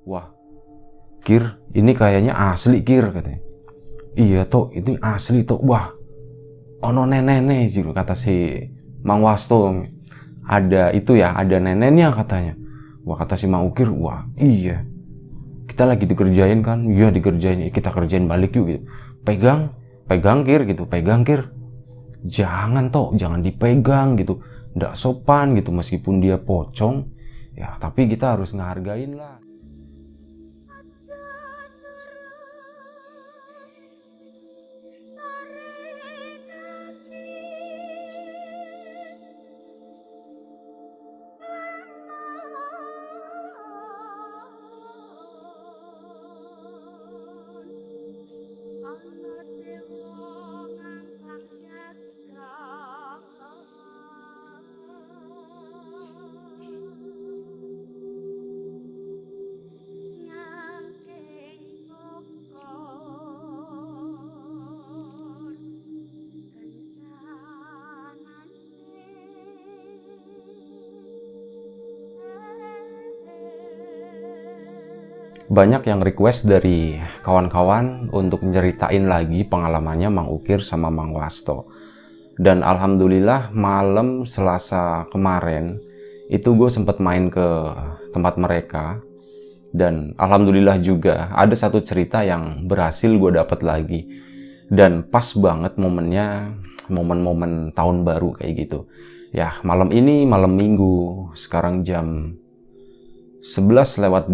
Wah, Kir, ini kayaknya asli Kir, katanya. Iya toh, ini asli toh. Wah, ono neneknya sih, kata si Mang Wasto. Ada itu ya, ada neneknya katanya. Wah, kata si Mang Ukir, wah iya. Kita lagi dikerjain kan, iya dikerjain, kita kerjain balik yuk gitu. Pegang Kir gitu, pegang Kir. Jangan toh, jangan dipegang gitu. Nggak sopan gitu, meskipun dia pocong. Ya, tapi kita harus ngehargain lah. Banyak yang request dari kawan-kawan untuk nyeritain lagi pengalamannya Mang Ukir sama Mang Wasto. Dan alhamdulillah malam Selasa kemarin itu gue sempet main ke tempat mereka. Dan alhamdulillah juga ada satu cerita yang berhasil gue dapet lagi. Dan pas banget momennya, momen-momen tahun baru kayak gitu. Ya, malam ini malam minggu, sekarang jam 11:25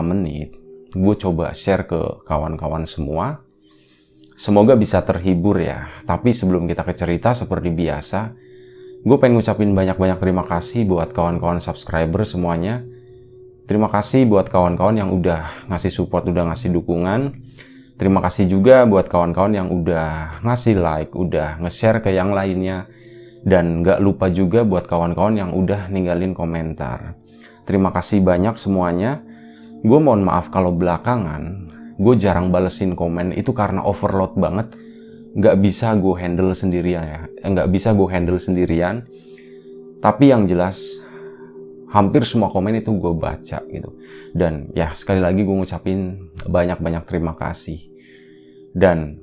menit, gue coba share ke kawan-kawan semua. Semoga bisa terhibur ya. Tapi sebelum kita ke cerita seperti biasa, gue pengen ngucapin banyak-banyak terima kasih buat kawan-kawan subscriber semuanya. Terima kasih buat kawan-kawan yang udah ngasih support, udah ngasih dukungan. Terima kasih juga buat kawan-kawan yang udah ngasih like, udah nge-share ke yang lainnya. Dan gak lupa juga buat kawan-kawan yang udah ninggalin komentar. Terima kasih banyak semuanya. Gue mohon maaf kalau belakangan gue jarang balesin komen, itu karena overload banget. Nggak bisa gue handle sendirian ya. Nggak bisa gue handle sendirian. Tapi yang jelas hampir semua komen itu gue baca gitu. Dan ya sekali lagi gue ngucapin banyak-banyak terima kasih. Dan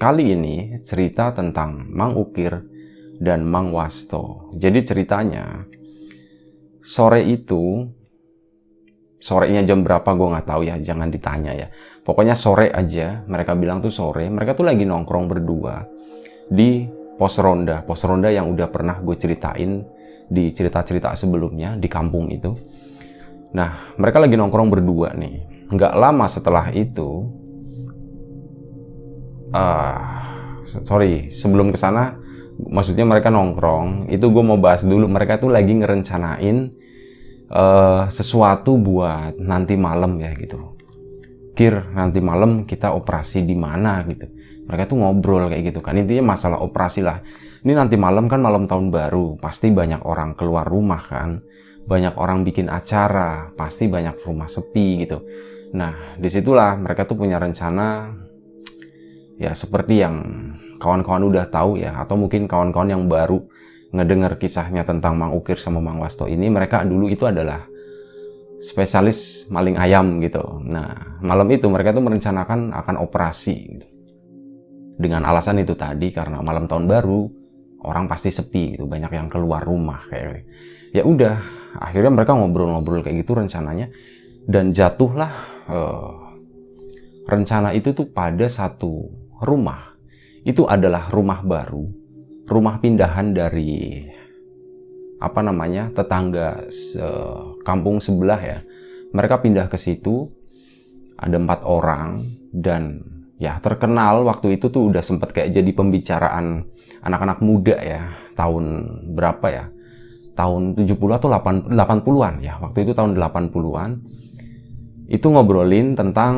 kali ini cerita tentang Mang Ukir dan Mang Wasto. Jadi ceritanya sorenya jam berapa gue nggak tahu ya, jangan ditanya ya. Pokoknya sore aja, mereka bilang tuh sore. Mereka tuh lagi nongkrong berdua di pos ronda yang udah pernah gue ceritain di cerita-cerita sebelumnya di kampung itu. Nah, mereka lagi nongkrong berdua nih. Nggak lama setelah itu, sebelum kesana, maksudnya mereka nongkrong, itu gue mau bahas dulu. Mereka tuh lagi ngerencanain sesuatu buat nanti malam ya gitu. Kir, nanti malam kita operasi di mana gitu. Mereka tuh ngobrol kayak gitu kan. Intinya masalah operasi lah. Ini nanti malam kan malam tahun baru, pasti banyak orang keluar rumah kan. Banyak orang bikin acara, pasti banyak rumah sepi gitu. Nah, disitulah mereka tuh punya rencana ya seperti yang kawan-kawan udah tahu ya, atau mungkin kawan-kawan yang baru ngedengar kisahnya tentang Mang Ukir sama Mang Wasto ini. Mereka dulu itu adalah spesialis maling ayam gitu. Nah, malam itu mereka tuh merencanakan akan operasi gitu. Dengan alasan itu tadi, karena malam tahun baru orang pasti sepi gitu, banyak yang keluar rumah kayak. Ya udah, akhirnya mereka ngobrol-ngobrol kayak gitu rencananya, dan jatuhlah rencana itu tuh pada satu rumah. Itu adalah rumah baru, rumah pindahan dari tetangga kampung sebelah ya. Mereka pindah ke situ, ada 4 orang, dan ya terkenal waktu itu tuh udah sempet kayak jadi pembicaraan anak-anak muda ya. Tahun berapa ya? Tahun 70 atau 80-an ya. Waktu itu tahun 80-an. Itu ngobrolin tentang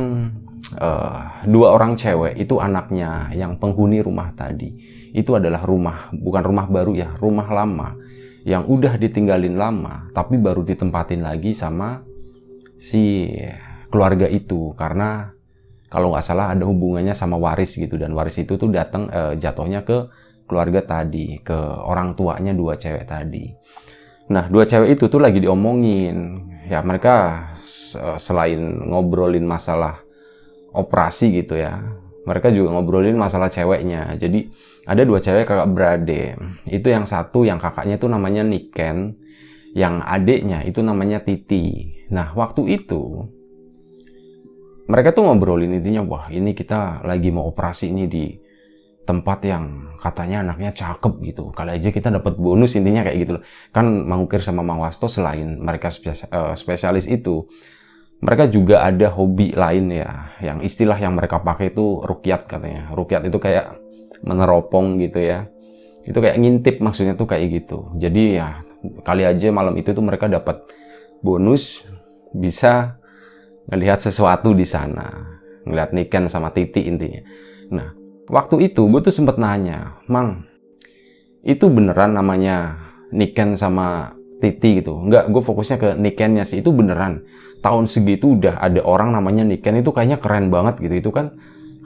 2 orang cewek, itu anaknya yang penghuni rumah tadi. Itu adalah bukan rumah baru ya, rumah lama yang udah ditinggalin lama, tapi baru ditempatin lagi sama si keluarga itu, karena kalau nggak salah ada hubungannya sama waris gitu, dan waris itu tuh jatuhnya ke keluarga tadi, ke orang tuanya 2 cewek tadi. Nah, dua cewek itu tuh lagi diomongin. Ya, mereka selain ngobrolin masalah operasi gitu ya, mereka juga ngobrolin masalah ceweknya. Jadi, ada dua cewek kakak beradik. Itu yang satu, yang kakaknya itu namanya Niken, yang adiknya itu namanya Titi. Nah, waktu itu, mereka tuh ngobrolin intinya, wah ini kita lagi mau operasi ini di tempat yang katanya anaknya cakep gitu. Kali aja kita dapat bonus, intinya kayak gitu loh. Kan Mang Ukir sama Mang Wasto selain mereka spesialis itu, mereka juga ada hobi lain ya. Yang istilah yang mereka pakai itu rukyat katanya. Rukyat itu kayak meneropong gitu ya. Itu kayak ngintip, maksudnya tuh kayak gitu. Jadi ya kali aja malam itu tuh mereka dapat bonus bisa ngelihat sesuatu di sana. Ngelihat Niken sama Titi intinya. Nah, waktu itu gue tuh sempet nanya, Mang, itu beneran namanya Niken sama Titi gitu? Enggak, gue fokusnya ke Nikennya sih. Itu beneran tahun segitu udah ada orang namanya Niken, itu kayaknya keren banget gitu. Itu kan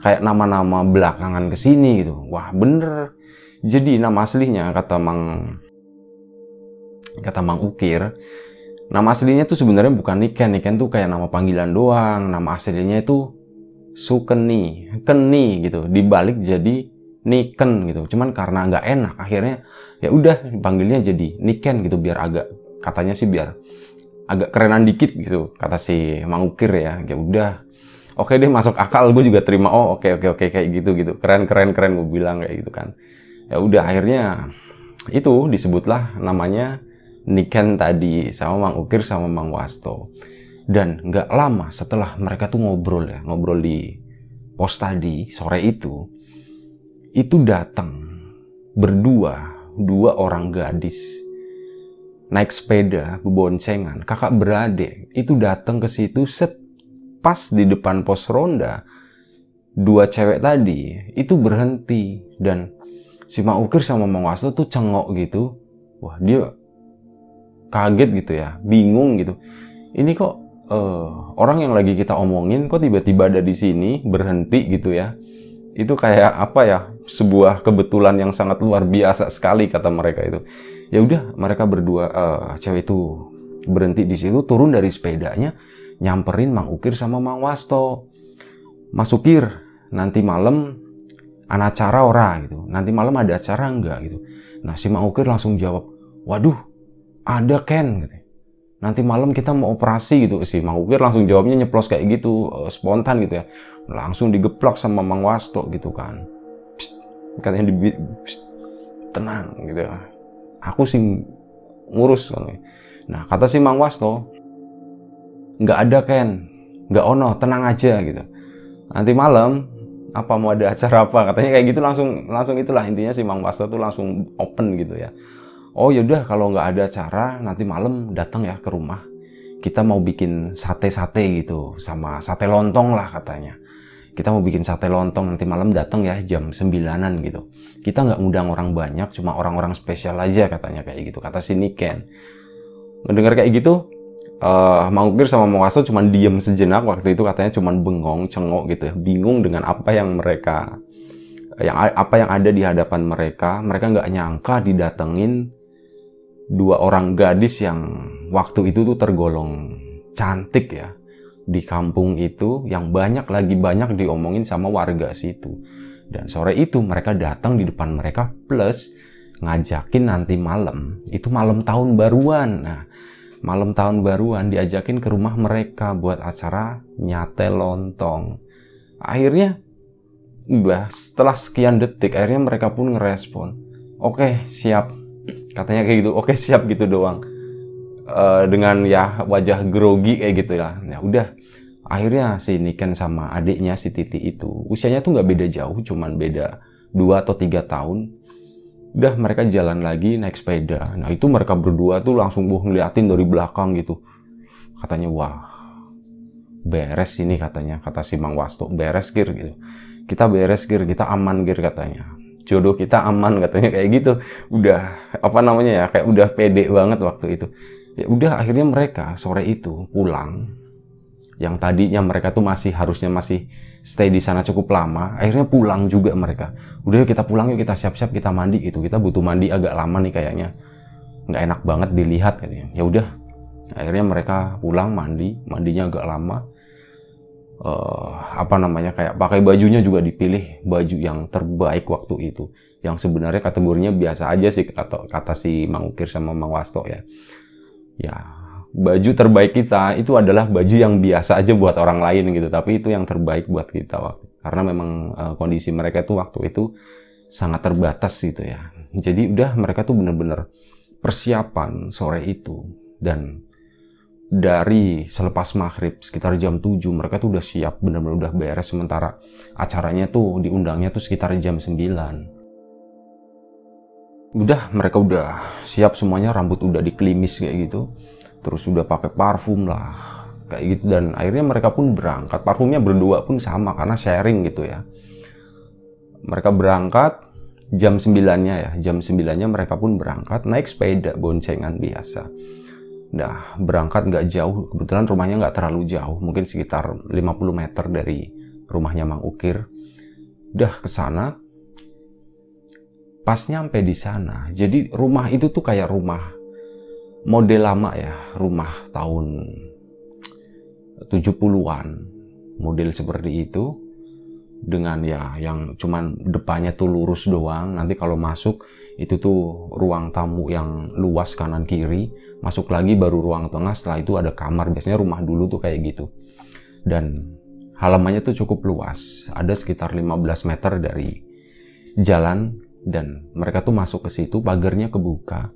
kayak nama-nama belakangan kesini gitu. Wah bener. Jadi nama aslinya kata Mang Ukir, nama aslinya tuh sebenarnya bukan Niken. Niken tuh kayak nama panggilan doang. Nama aslinya itu Sukeni, Keni gitu, dibalik jadi Niken gitu. Cuman karena nggak enak, akhirnya ya udah panggilnya jadi Niken gitu, biar agak, katanya sih biar agak kerenan dikit gitu, kata si Mang Ukir ya. Ya udah, oke deh, masuk akal, gue juga terima. Oh oke kayak gitu, keren gue bilang kayak gitu kan. Ya udah, akhirnya itu disebutlah namanya Niken tadi sama Mang Ukir sama Mang Wasto. Dan nggak lama setelah mereka tuh ngobrol di pos tadi, sore itu datang dua orang gadis naik sepeda berboncengan, kakak beradik, itu datang ke situ. Pas di depan pos ronda, dua cewek tadi itu berhenti, dan si Mang Ukir sama Mang Wasto tuh cengok gitu. Wah, dia kaget gitu ya, bingung gitu. Ini kok orang yang lagi kita omongin kok tiba-tiba ada di sini, berhenti gitu ya. Itu kayak apa ya, sebuah kebetulan yang sangat luar biasa sekali, kata mereka itu. Ya udah, mereka berdua, cewek itu berhenti di situ, turun dari sepedanya, nyamperin Mang Ukir sama Mang Wasto. Mas Ukir, nanti malam ada acara ora gitu. Nanti malam ada acara enggak gitu. Nah, si Mang Ukir langsung jawab, waduh, ada Ken gitu. Nanti malam kita mau operasi gitu. Si Mang Ukir langsung jawabnya nyeplos kayak gitu, spontan gitu ya. Langsung digeplak sama Mang Wasto gitu kan. Psst, katanya tenang gitu. Aku sih ngurus kan. Nah, kata si Mang Wasto, nggak ada Ken, nggak ono, tenang aja gitu. Nanti malam apa mau ada acara apa, katanya kayak gitu. Langsung itulah intinya, si Mang Wasto tuh langsung open gitu ya. Oh yaudah, kalau nggak ada acara nanti malam datang ya ke rumah, kita mau bikin sate-sate gitu, sama sate lontong lah katanya. Kita mau bikin sate lontong, nanti malam datang ya jam 9-an gitu. Kita nggak ngundang orang banyak, cuma orang-orang spesial aja katanya, kayak gitu, kata si Niken. Mendengar kayak gitu, Mang Ukir sama Mang Wasto cuma diem sejenak waktu itu, katanya cuma bengong, cengok gitu ya, bingung dengan apa yang ada di hadapan mereka. Mereka nggak nyangka didatengin dua orang gadis yang waktu itu tuh tergolong cantik ya di kampung itu, yang banyak diomongin sama warga situ. Dan sore itu mereka datang di depan mereka, plus ngajakin nanti malam, itu malam tahun baruan. Nah, malam tahun baruan diajakin ke rumah mereka buat acara nyate lontong. Akhirnya setelah sekian detik, akhirnya mereka pun ngerespon, oke siap, katanya kayak gitu. Oke siap gitu doang, dengan ya wajah grogi kayak gitu lah. Ya udah, akhirnya si Niken sama adiknya si Titi itu usianya tuh nggak beda jauh, cuman beda 2 atau 3 tahun. Udah, mereka jalan lagi naik sepeda. Nah itu mereka berdua tuh langsung ngeliatin dari belakang gitu. Katanya wah beres ini, katanya, kata si Mang Wasto, beres Kir gitu. Kita beres Kir, kita aman Kir katanya. Jodoh kita aman katanya, kayak gitu. Udah apa namanya ya, kayak udah pede banget waktu itu. Ya udah, akhirnya mereka sore itu pulang. Yang tadinya mereka tuh harusnya masih stay di sana cukup lama, akhirnya pulang juga mereka. Udah yuk kita pulang, yuk kita siap-siap, kita mandi gitu. Kita butuh mandi agak lama nih kayaknya. nggak enak banget dilihat katanya. Ya udah, akhirnya mereka pulang mandinya agak lama. Kayak pakai bajunya juga dipilih baju yang terbaik waktu itu, yang sebenarnya kategorinya biasa aja sih, atau kata si Mang Ukir sama Mang Wasto ya. Ya, baju terbaik kita itu adalah baju yang biasa aja buat orang lain gitu, tapi itu yang terbaik buat kita karena memang kondisi mereka tuh waktu itu sangat terbatas gitu ya. Jadi udah, mereka tuh bener-bener persiapan sore itu, dan dari selepas maghrib sekitar jam 7 mereka tuh udah siap, bener-bener udah beres, sementara acaranya tuh diundangnya tuh sekitar jam 9. Udah, mereka udah siap semuanya, rambut udah dikelimis kayak gitu, terus udah pakai parfum lah kayak gitu, dan akhirnya mereka pun berangkat. Parfumnya berdua pun sama karena sharing gitu ya. Mereka berangkat jam 9-nya ya, jam 9-nya mereka pun berangkat naik sepeda boncengan biasa. Nah, berangkat nggak jauh, kebetulan rumahnya nggak terlalu jauh, mungkin sekitar 50 meter dari rumahnya Mang Ukir. Udah ke sana, pas nyampe di sana, jadi rumah itu tuh kayak rumah model lama ya, rumah tahun 70-an, model seperti itu, dengan ya yang cuman depannya tuh lurus doang. Nanti kalau masuk itu tuh ruang tamu yang luas kanan kiri, masuk lagi baru ruang tengah, setelah itu ada kamar. Biasanya rumah dulu tuh kayak gitu, dan halamannya tuh cukup luas, ada sekitar 15 meter dari jalan, dan mereka tuh masuk ke situ, pagarnya kebuka,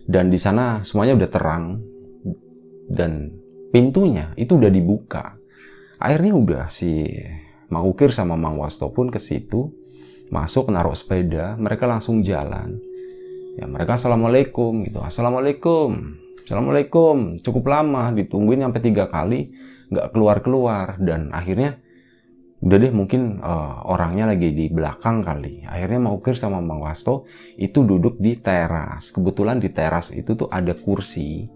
dan di sana semuanya udah terang, dan pintunya itu udah dibuka. Akhirnya udah si Mang Ukir sama Mang Wasto pun ke situ, masuk, naruh sepeda, mereka langsung jalan. Ya, mereka assalamualaikum gitu, assalamualaikum, cukup lama, ditungguin sampai 3 kali, nggak keluar-keluar, dan akhirnya udah deh, mungkin orangnya lagi di belakang kali. Akhirnya Mang Ukir sama Mang Wasto itu duduk di teras. Kebetulan di teras itu tuh ada kursi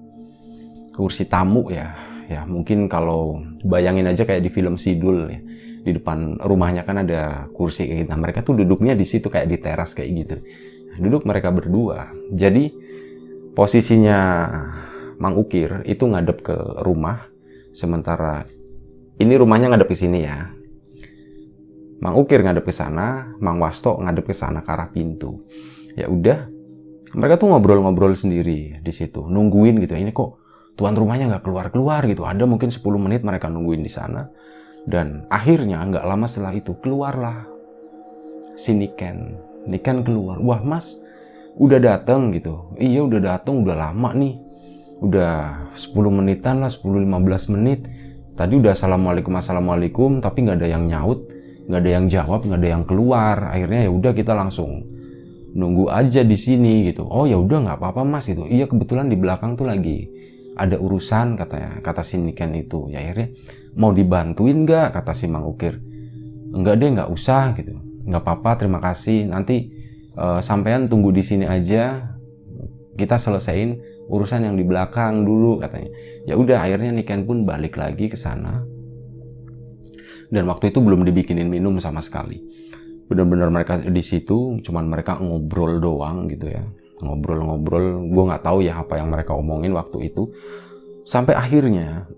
tamu ya. Ya mungkin kalau bayangin aja kayak di film Sidul ya, di depan rumahnya kan ada kursi kayak gitu. Nah, mereka tuh duduknya di situ kayak di teras kayak gitu. Duduk mereka berdua. Jadi posisinya Mang Ukir itu ngadep ke rumah, sementara ini rumahnya ngadep ke sini ya. Mang Ukir ngadep ke sana, Mang Wasto ngadep ke sana ke arah pintu. Ya udah, mereka tuh ngobrol-ngobrol sendiri di situ, nungguin gitu. Ini kok tuan rumahnya nggak keluar-keluar gitu. Ada mungkin 10 menit mereka nungguin di sana. Dan akhirnya nggak lama setelah itu keluarlah si Niken. Niken keluar. Wah mas, udah dateng gitu. Iya udah dateng, udah lama nih. Udah 10 menitan lah, 10-15 menit. Tadi udah assalamualaikum, tapi nggak ada yang nyaut, nggak ada yang jawab, nggak ada yang keluar. Akhirnya ya udah, kita langsung nunggu aja di sini gitu. Oh ya udah, nggak apa-apa mas gitu. Iya kebetulan di belakang tuh lagi ada urusan katanya, kata si Niken itu. Ya akhirnya, mau dibantuin nggak, kata si Mang Ukir. Enggak deh, nggak usah gitu. Nggak apa-apa, terima kasih. Nanti sampean tunggu di sini aja. Kita selesaiin urusan yang di belakang dulu katanya. Ya udah, akhirnya Niken pun balik lagi ke sana. Dan waktu itu belum dibikinin minum sama sekali. Benar-benar mereka di situ, cuman mereka ngobrol doang gitu ya. Ngobrol-ngobrol, gue nggak tahu ya apa yang mereka omongin waktu itu. Sampai akhirnya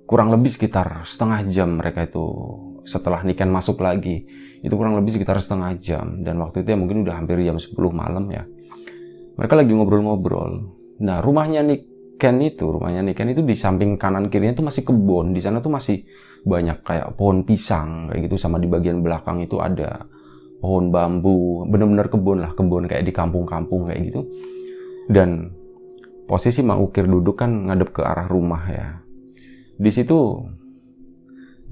kurang lebih sekitar setengah jam mereka itu, setelah Niken masuk lagi, itu kurang lebih sekitar setengah jam. Dan waktu itu ya mungkin udah hampir jam 10 malam ya. Mereka lagi ngobrol-ngobrol. Nah, rumahnya Niken itu di samping kanan kirinya itu masih kebun. Di sana tuh masih banyak kayak pohon pisang kayak gitu, sama di bagian belakang itu ada pohon bambu. Bener-bener kebun lah, kebun kayak di kampung-kampung kayak gitu. Dan posisi Mang Ukir duduk kan ngadep ke arah rumah ya. Di situ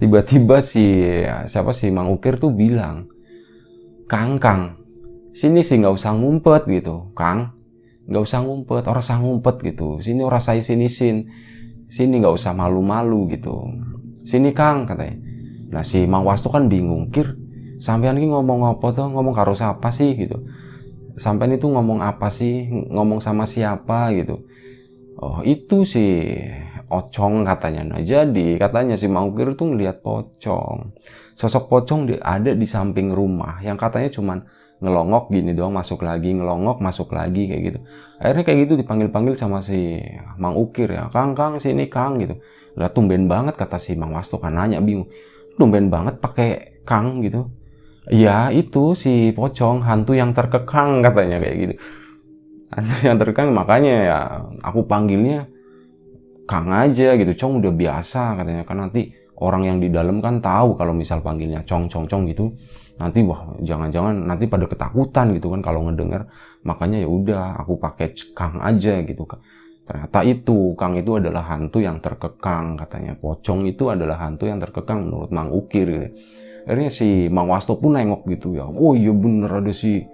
tiba-tiba si Mang Ukir tuh bilang, Kang, sini sih nggak usah ngumpet gitu, Kang, nggak usah ngumpet, orang usah ngumpet gitu, sini orang saya sini nggak usah malu-malu gitu, sini Kang, katanya. Nah si Mang Wasto kan bingung, Kir, sampean ini ngomong apa tuh, ngomong karo siapa sih gitu, sampean itu ngomong apa sih, ngomong sama siapa gitu. Oh itu si Ocong katanya. Nah jadi katanya si Mang Ukir tuh ngeliat pocong, sosok pocong ada di samping rumah yang katanya cuman ngelongok gini doang, masuk lagi, ngelongok, masuk lagi, kayak gitu. Akhirnya kayak gitu dipanggil-panggil sama si Mang Ukir ya, Kang, sini Kang, gitu. Lah tumben banget, kata si Mang Wasto kan, nanya bingung, tumben banget pakai Kang gitu. Ya itu si pocong, hantu yang terkekang, katanya kayak gitu. Hantu yang terkekang, makanya ya aku panggilnya Kang aja gitu, Cong udah biasa, katanya. Kan nanti orang yang di dalam kan tahu kalau misal panggilnya Cong gitu, nanti wah jangan-jangan nanti pada ketakutan gitu kan kalau ngedenger. Makanya ya udah aku pakai Kang aja gitu. Ternyata itu Kang itu adalah hantu yang terkekang, katanya. Pocong itu adalah hantu yang terkekang menurut Mang Ukir gitu. Akhirnya si Mang Wasto pun nengok gitu ya, oh iya bener ada si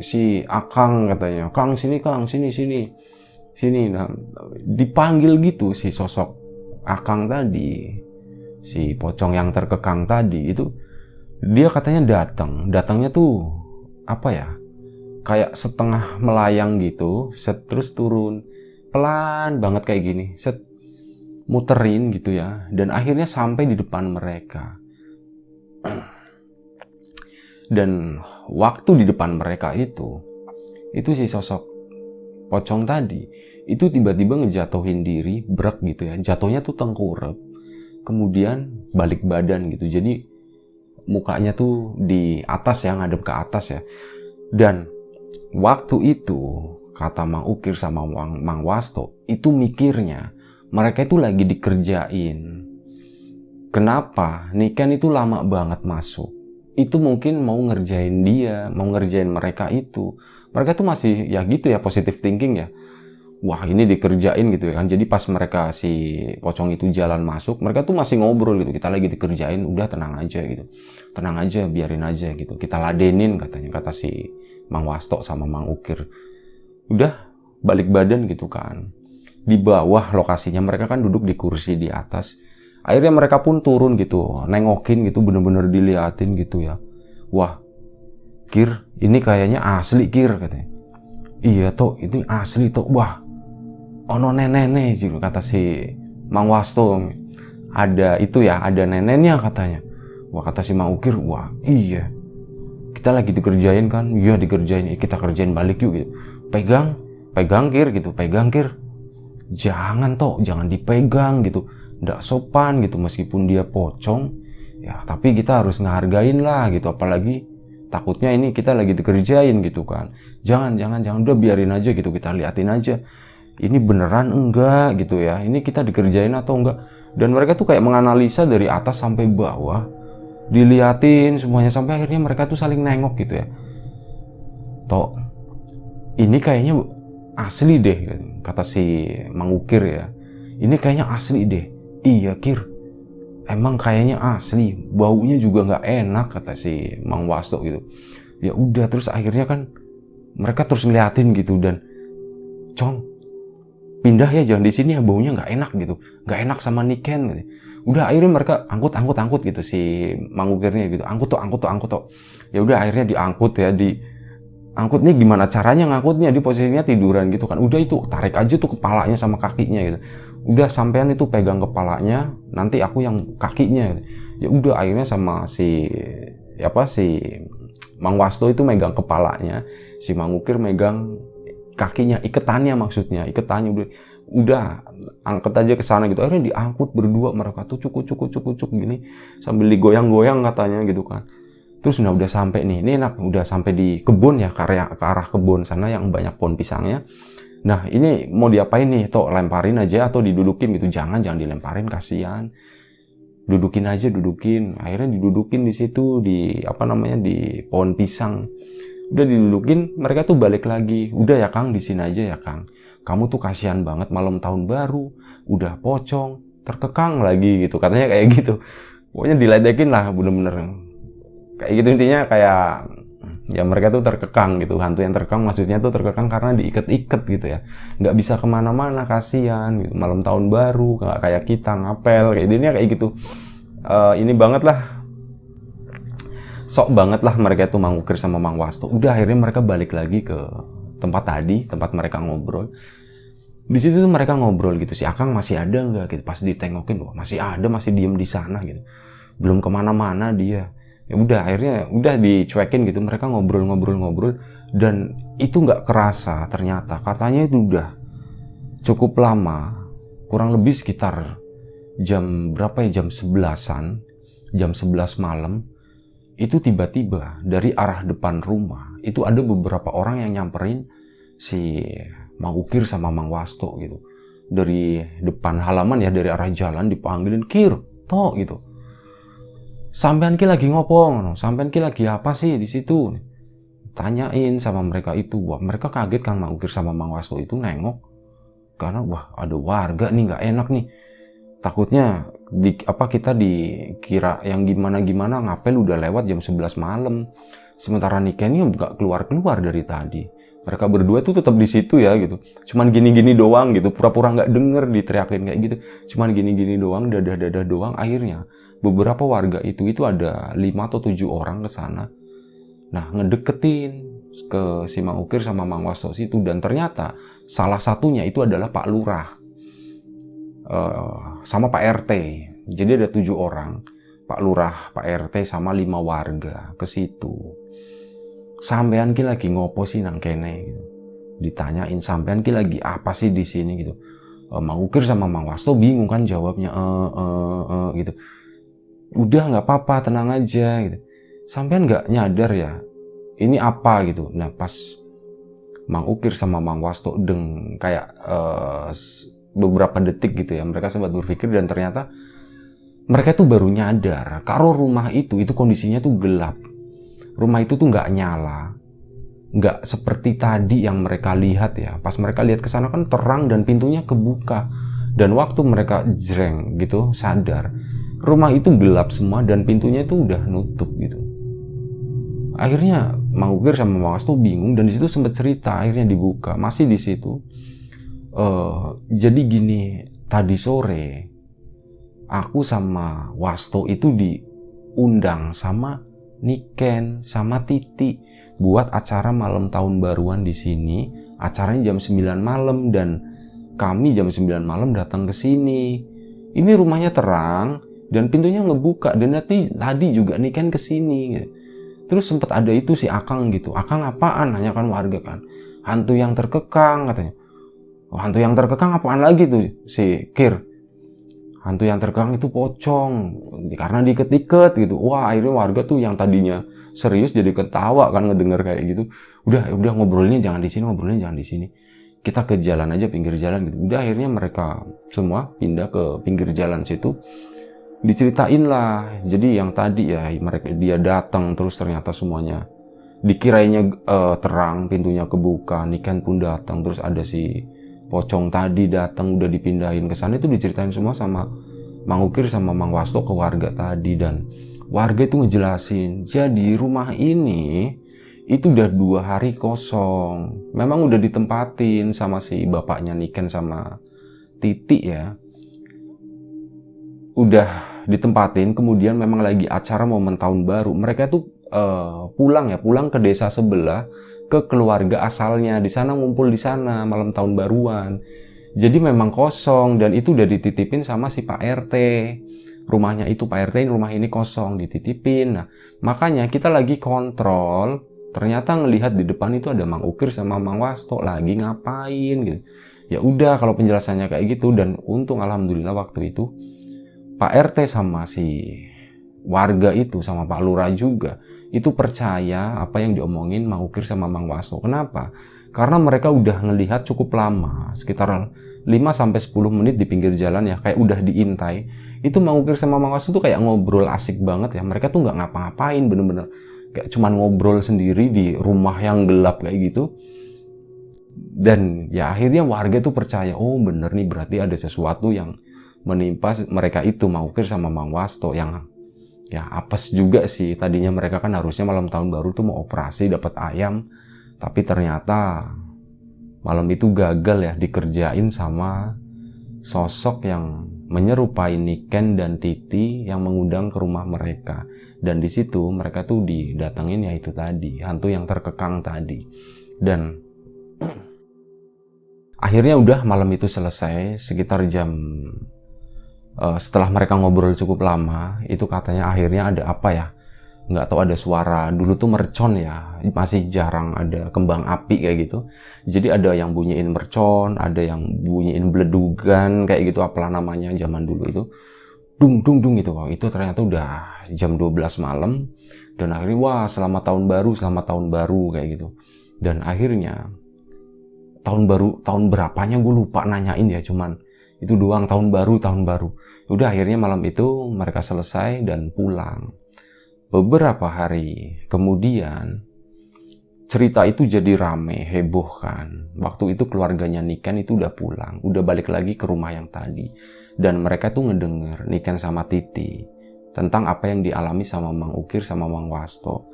si Akang, katanya. Kang sini, Kang sini. Nah, dipanggil gitu si sosok Akang tadi, si pocong yang terkekang tadi itu, dia katanya datangnya tuh apa ya, kayak setengah melayang gitu, terus turun pelan banget kayak gini, muterin gitu ya, dan akhirnya sampai di depan mereka. Dan waktu di depan mereka itu si sosok pocong tadi itu tiba-tiba ngejatuhin diri, brek gitu ya. Jatuhnya tuh tengkurap, kemudian balik badan gitu. Jadi mukanya tuh di atas ya, ngadep ke atas ya. Dan waktu itu kata Mang Ukir sama Mang Wasto itu mikirnya mereka itu lagi dikerjain. Kenapa? Niken itu lama banget masuk. Itu mungkin mau ngerjain dia, mau ngerjain mereka itu. Mereka tuh masih ya gitu ya, positive thinking ya. Wah ini dikerjain gitu ya kan. Jadi pas mereka si pocong itu jalan masuk, mereka tuh masih ngobrol gitu. Kita lagi dikerjain, udah tenang aja gitu. Tenang aja, biarin aja gitu. Kita ladenin, katanya, kata si Mang Wasto sama Mang Ukir. Udah balik badan gitu kan. Di bawah lokasinya mereka kan duduk di kursi di atas. Akhirnya mereka pun turun gitu, nengokin gitu, bener-bener diliatin gitu ya. Wah, Kir, ini kayaknya asli Kir, katanya. Iya toh, ini asli toh. Wah, ono nenek gitu, kata si Mang Wasto. Ada itu ya, ada neneknya, katanya. Wah, kata si Mang Ukir, wah iya. Kita lagi dikerjain kan, iya dikerjain, kita kerjain balik yuk gitu. Pegang Kir gitu, pegang Kir. Jangan toh, jangan dipegang gitu. Nggak sopan gitu, meskipun dia pocong ya, tapi kita harus ngehargain lah gitu, apalagi takutnya ini kita lagi dikerjain gitu kan. Jangan, udah biarin aja gitu, kita liatin aja ini beneran enggak gitu ya, ini kita dikerjain atau enggak. Dan mereka tuh kayak menganalisa dari atas sampai bawah, diliatin semuanya, sampai akhirnya mereka tuh saling nengok gitu ya. Toh ini kayaknya asli deh, kata si Mang Ukir ya, ini kayaknya asli deh. Iya Kir, emang kayaknya asli, baunya juga nggak enak, kata si Mang Wasto gitu. Ya udah, terus akhirnya kan mereka terus ngeliatin gitu, dan Cong pindah ya, jangan di sini ya, baunya nggak enak gitu, nggak enak sama Niken gitu. Udah akhirnya mereka angkut gitu si Mang Ukirnya gitu, angkut toh. Ya udah akhirnya diangkut ya, angkutnya gimana caranya ngangkutnya, di posisinya tiduran gitu kan. Udah itu tarik aja tuh kepalanya sama kakinya gitu. Udah sampean itu pegang kepalanya, nanti aku yang kakinya. Ya udah akhirnya sama si Mang Wasto itu megang kepalanya, si Mang Ukir megang kakinya, iketannya udah angkat aja ke sana gitu. Akhirnya diangkut berdua mereka tuh, cuk gini sambil digoyang-goyang, katanya gitu kan. Terus udah sampai nih, ini enak, udah sampai di kebun ya, ke arah kebun sana yang banyak pohon pisangnya. Nah ini mau diapain nih, toh lemparin aja atau didudukin gitu? Jangan dilemparin, kasihan. Dudukin. Akhirnya didudukin di situ, di pohon pisang. Udah didudukin, mereka tuh balik lagi. Udah ya Kang, di sini aja ya Kang. Kamu tuh kasihan banget, malam tahun baru, udah pocong, terkekang lagi gitu, katanya kayak gitu. Pokoknya diledekin lah, bener-bener kayak gitu intinya, kayak ya mereka tuh terkekang gitu. Hantu yang terkekang maksudnya tuh terkekang karena diikat-ikat gitu ya, nggak bisa kemana-mana, kasihan gitu. Malam tahun baru, nggak kayak kita ngapel kayak ini kayak gitu. Ini banget lah, sok banget lah mereka tuh Mang Ukir sama Mang Wasto. Udah akhirnya mereka balik lagi ke tempat mereka ngobrol. Di situ tuh mereka ngobrol gitu, si Akang masih ada nggak gitu. Pas ditengokin, wah masih ada, masih diem di sana gitu, belum kemana-mana dia. Ya udah, akhirnya udah dicuekin gitu, mereka ngobrol dan itu nggak kerasa ternyata katanya itu udah cukup lama, kurang lebih sekitar jam berapa ya, jam 11-an, jam 11 malam, itu tiba-tiba dari arah depan rumah itu ada beberapa orang yang nyamperin si Mang Ukir sama Mang Wasto gitu. Dari depan halaman ya, dari arah jalan dipanggilin, "Kir, toh," gitu. "Sampean ki lagi ngopo ngono? Sampean ki lagi apa sih di situ?" Tanyain sama mereka itu. Wah, mereka kaget kan, Mang Ukir sama Mang Wasto itu nengok karena wah, ada warga nih nggak enak nih. Takutnya kita dikira yang gimana-gimana, ngapel udah lewat jam 11 malam. Sementara Nikennya nggak keluar-keluar dari tadi. Mereka berdua tuh tetap di situ ya gitu. Cuman gini-gini doang gitu, pura-pura nggak denger diteriakin kayak gitu. Cuman gini-gini doang, dadah-dadah doang. Akhirnya beberapa warga itu ada 5 atau 7 orang ke sana. Nah, ngedeketin ke si Mang Ukir sama Mang Wasto situ, dan ternyata salah satunya itu adalah Pak Lurah sama Pak RT. Jadi ada 7 orang, Pak Lurah, Pak RT sama 5 warga ke situ. "Sampean ki lagi ngopo sih nang kene?" gitu. Ditanyain, "Sampean ki lagi apa sih di sini?" gitu. Mang Ukir sama Mang Wasto bingung kan jawabnya, gitu. "Udah nggak apa-apa, tenang aja," gitu. "Sampean nggak nyadar ya ini apa?" gitu. Nah, pas Mang Ukir sama Mang Wasto kayak beberapa detik gitu ya, mereka sempat berpikir dan ternyata mereka tuh baru nyadar kalau rumah itu kondisinya tuh gelap. Rumah itu tuh nggak nyala, nggak seperti tadi yang mereka lihat ya. Pas mereka lihat ke sana kan terang dan pintunya kebuka. Dan waktu mereka jreng gitu sadar, rumah itu gelap semua dan pintunya itu udah nutup gitu. Akhirnya Mang Ukir sama Mang Wasto bingung dan disitu sempat cerita, akhirnya dibuka, masih di situ. Jadi gini, tadi sore aku sama Wasto itu diundang sama Niken sama Titi buat acara malam tahun baruan di sini. Acaranya jam 9 malam dan kami jam 9 malam datang ke sini. Ini rumahnya terang dan pintunya ngebuka dan tadi juga Niken ke sini. Terus sempat ada itu si Akang gitu. "Akang apaan?" nanyakan warga kan. "Hantu yang terkekang," katanya. "Oh, hantu yang terkekang apaan lagi tuh si Kir?" "Hantu yang terkekang itu pocong karena diiket-iket," gitu. Wah, akhirnya warga tuh yang tadinya serius jadi ketawa kan ngedenger kayak gitu. Udah ngobrolnya jangan di sini. Kita ke jalan aja, pinggir jalan gitu. Udah, akhirnya mereka semua pindah ke pinggir jalan situ. Diceritain lah. Jadi yang tadi ya dia datang terus ternyata semuanya dikirainya terang, pintunya kebuka, Niken pun datang, terus ada si pocong tadi datang, udah dipindahin ke sana. Itu diceritain semua sama Mang Ukir sama Mang Wasto ke warga tadi, dan warga itu ngejelasin, jadi rumah ini itu udah 2 hari kosong. Memang udah ditempatin sama si bapaknya Niken sama Titi ya. Udah ditempatin, kemudian memang lagi acara momen tahun baru. Mereka tuh pulang ke desa sebelah, ke keluarga asalnya. Di sana ngumpul di sana malam tahun baruan. Jadi memang kosong dan itu udah dititipin sama si Pak RT. Rumahnya itu Pak RT, rumah ini kosong, dititipin. Nah, makanya kita lagi kontrol. Ternyata ngelihat di depan itu ada Mang Ukir sama Mang Wasto lagi ngapain gitu. Ya udah, kalau penjelasannya kayak gitu, dan untung alhamdulillah waktu itu Pak RT sama si warga itu sama Pak Lurah juga itu percaya apa yang diomongin Mang Ukir sama Mang Wasto. Kenapa? Karena mereka udah ngelihat cukup lama, sekitar 5-10 menit di pinggir jalan ya, kayak udah diintai. Itu Mang Ukir sama Mang Wasto tuh kayak ngobrol asik banget ya. Mereka tuh nggak ngapa-ngapain, bener-bener kayak cuman ngobrol sendiri di rumah yang gelap kayak gitu. Dan ya akhirnya warga tuh percaya, oh bener nih, berarti ada sesuatu yang menimpa mereka itu, Mang Ukir sama Mang Wasto, yang ya apes juga sih. Tadinya mereka kan harusnya malam tahun baru tuh mau operasi dapat ayam, tapi ternyata malam itu gagal ya dikerjain sama sosok yang menyerupai Niken dan Titi yang mengundang ke rumah mereka. Dan di situ mereka tuh didatengin ya itu tadi, hantu yang terkekang tadi. Dan akhirnya udah malam itu selesai sekitar jam setelah mereka ngobrol cukup lama, itu katanya akhirnya ada apa ya, nggak tahu ada suara. Dulu tuh mercon ya, masih jarang ada kembang api kayak gitu. Jadi ada yang bunyiin mercon, ada yang bunyiin beledugan kayak gitu, apalah namanya zaman dulu itu. Dung dung dung gitu. Wah, itu ternyata udah jam 12 malam. Dan akhirnya wah, selamat tahun baru kayak gitu. Dan akhirnya tahun berapanya gue lupa nanyain ya, cuman itu doang, tahun baru. Udah, akhirnya malam itu mereka selesai dan pulang. Beberapa hari kemudian cerita itu jadi rame, heboh kan. Waktu itu keluarganya Niken itu udah pulang, udah balik lagi ke rumah yang tadi. Dan mereka tuh ngedenger Niken sama Titi tentang apa yang dialami sama Mang Ukir sama Mang Wasto.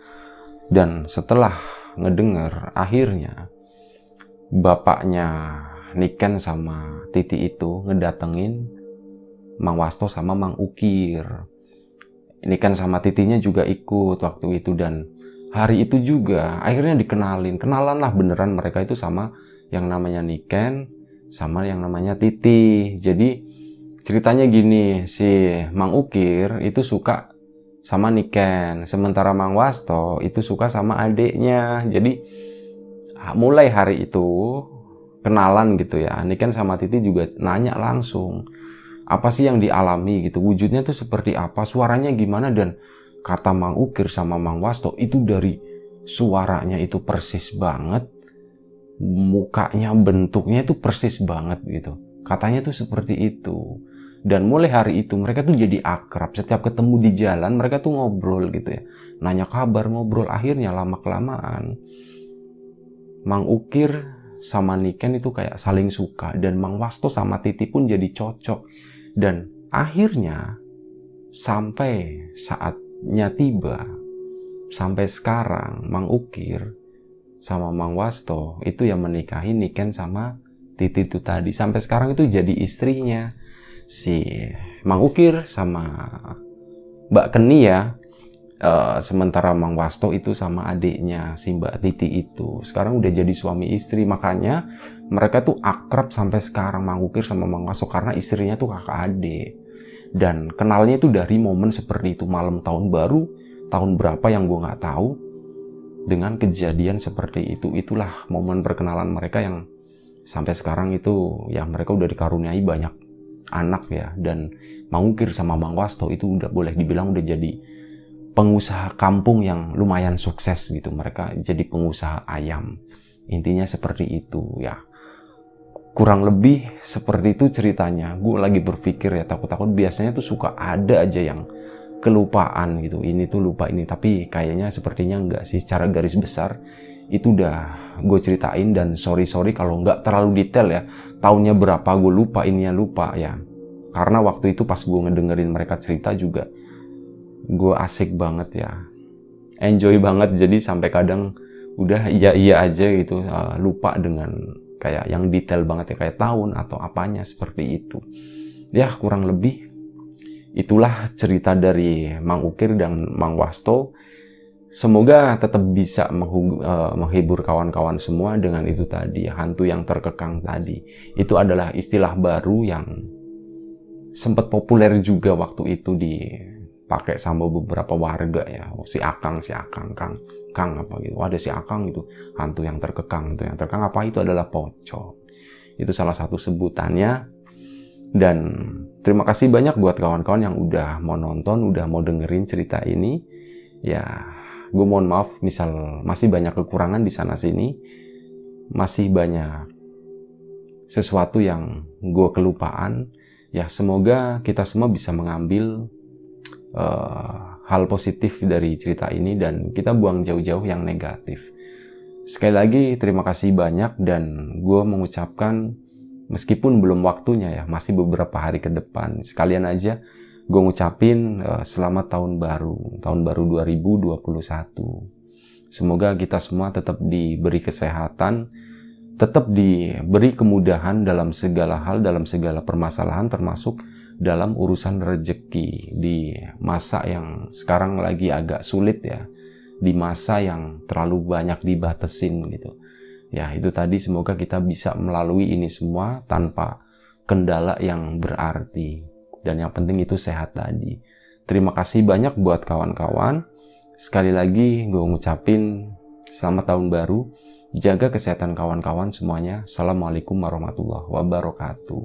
Dan setelah ngedenger, akhirnya bapaknya Niken sama Titi itu ngedatengin Mang Wasto sama Mang Ukir. Niken sama Titinya juga ikut waktu itu, dan hari itu juga akhirnya kenalan lah beneran mereka itu sama yang namanya Niken sama yang namanya Titi. Jadi ceritanya gini, si Mang Ukir itu suka sama Niken, sementara Mang Wasto itu suka sama adiknya. Jadi mulai hari itu kenalan gitu ya. Niken sama Titi juga nanya langsung, apa sih yang dialami gitu, wujudnya tuh seperti apa, suaranya gimana. Dan kata Mang Ukir sama Mang Wasto itu dari suaranya itu persis banget, mukanya, bentuknya itu persis banget gitu. Katanya tuh seperti itu. Dan mulai hari itu mereka tuh jadi akrab. Setiap ketemu di jalan mereka tuh ngobrol gitu ya, nanya kabar, ngobrol. Akhirnya lama-kelamaan Mang Ukir sama Niken itu kayak saling suka, dan Mang Wasto sama Titi pun jadi cocok. Dan akhirnya sampai saatnya tiba, sampai sekarang Mang Ukir sama Mang Wasto itu yang menikahi Niken sama Titi itu tadi. Sampai sekarang itu jadi istrinya si Mang Ukir sama Mbak Keni ya. Sementara Mang Wasto itu sama adiknya si Mbak Titi itu sekarang udah jadi suami istri. Makanya mereka tuh akrab sampai sekarang, Mang Ukir sama Mang Wasto, karena istrinya tuh kakak adik. Dan kenalnya itu dari momen seperti itu, malam tahun baru, tahun berapa yang gue nggak tahu, dengan kejadian seperti itu. Itulah momen perkenalan mereka yang sampai sekarang itu ya mereka udah dikaruniai banyak anak ya. Dan Mang Ukir sama Mang Wasto itu udah boleh dibilang udah jadi pengusaha kampung yang lumayan sukses gitu. Mereka jadi pengusaha ayam. Intinya seperti itu ya. Kurang lebih seperti itu ceritanya. Gue lagi berpikir ya, takut-takut biasanya tuh suka ada aja yang kelupaan gitu. Ini tuh lupa ini. Tapi kayaknya sepertinya enggak sih. Secara garis besar itu udah gue ceritain. Dan sorry kalau nggak terlalu detail ya. Tahunnya berapa gue lupa, ininya lupa ya. Karena waktu itu pas gue ngedengerin mereka cerita juga, gue asik banget ya, enjoy banget. Jadi sampai kadang udah iya aja gitu, lupa dengan kayak yang detail banget ya, kayak tahun atau apanya seperti itu ya. Kurang lebih itulah cerita dari Mang Ukir dan Mang Wasto. Semoga tetap bisa menghibur kawan-kawan semua dengan itu tadi, hantu yang terkekang tadi. Itu adalah istilah baru yang sempat populer juga waktu itu dipakai sama beberapa warga ya. Si Akang, Kang apa gitu. Ada si Akang itu hantu yang terkekang. Itu yang terkekang apa? Itu adalah pocong. Itu salah satu sebutannya. Dan terima kasih banyak buat kawan-kawan yang udah mau nonton, udah mau dengerin cerita ini. Ya, gue mohon maaf misal masih banyak kekurangan di sana sini. Masih banyak sesuatu yang gue kelupaan. Ya, semoga kita semua bisa mengambil hal positif dari cerita ini dan kita buang jauh-jauh yang negatif. Sekali lagi terima kasih banyak, dan gue mengucapkan meskipun belum waktunya ya, masih beberapa hari ke depan, sekalian aja gue ngucapin selamat tahun baru 2021. Semoga kita semua tetap diberi kesehatan, tetap diberi kemudahan dalam segala hal, dalam segala permasalahan, termasuk dalam urusan rezeki di masa yang sekarang lagi agak sulit ya, di masa yang terlalu banyak dibatasin gitu. Ya itu tadi, semoga kita bisa melalui ini semua tanpa kendala yang berarti. Dan yang penting itu sehat tadi. Terima kasih banyak buat kawan-kawan. Sekali lagi gue ngucapin selamat tahun baru, jaga kesehatan kawan-kawan semuanya. Assalamualaikum warahmatullahi wabarakatuh.